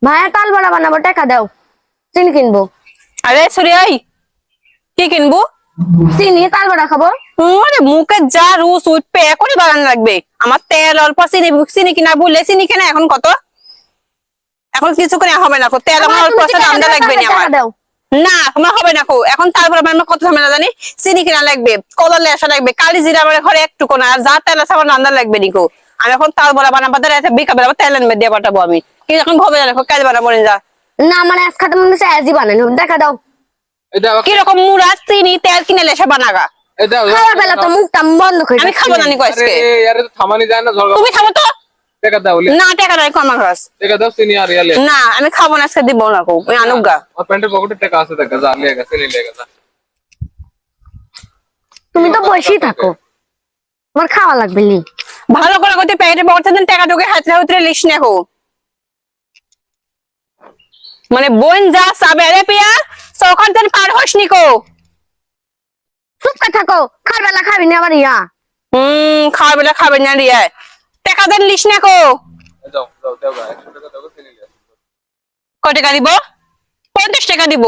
ভাইয়া তাল বড়া বানাবো, টাকা দাও, চিনি কিনবো। আরে সরি আই, কি কিনবো? চিনি, তাল বড়া খাবো। আরে মুখে যা রুচ উঠবে এখনই বানানো লাগবে। আমার তেল অল্প, চিনি চিনি কিনা বললে চিনি কেনা এখন কত? এখন কিছু করে হবে না, তেল আমার অল্প আছে, দামটা লাগবে না আমার। না তোমার হবে না কো, এখন তারপর আমার কত ঝামেলা জানি। চিনি কিনা লাগবে, কলার লেসা লাগবে, কালি জিরা আমার ঘরে একটুকু না, আর যা তেল আছে আমার রান্না লাগবে নিকো। আমি এখন তাল বড়া বানাবো, বিকাবেলা তেল আনবে দিয়ে পাঠাবো আমি। কিন্তু এখন ভবে না কাজ বানাবো যা। না মানে আজ খাতে মনে হচ্ছে আজই বানানো, টাকা দাও। কিরকম মুড়া চিনি তেল কিনে লেসা বানাগা, খাওয়ার বেলা তো মুখটা বন্ধ করে আমি খাবো না নিকো আজকে। থামানি যায় না, তুমি খাবো তো? টাকা দাও। না টাকা নাই আমার কাছে, টাকা দাও, চিনি আর ইয়ালে। না আমি খাবো না আজকে, দিব না কো, ওই আনুগা। আর প্যান্টের পকেটে টাকা আছে, টাকা যা লিয়ে গেছে, নিয়ে গেছে। তুমি তো বসেই থাকো, আমার খাওয়া লাগবে নি। ভালো করে করতে প্যাকেটের পকেটে দেন, টাকা ঢুকে হাতে হাতে লিস না কো। মানে বোন যা চাবে রে পিয়া, সখন তেন পার হস নিকো। চুপ করে থাকো, খাওয়ার বেলা খাবি না আবার ইয়া। খাওয়ার বেলা খাবেন না রিয়া, টাকা দেন লিস না কো। যাও যাও দাও, 100 টাকা দাও, চিনি লিয়ে। কয় টাকা দিব? 50 টাকা দিব।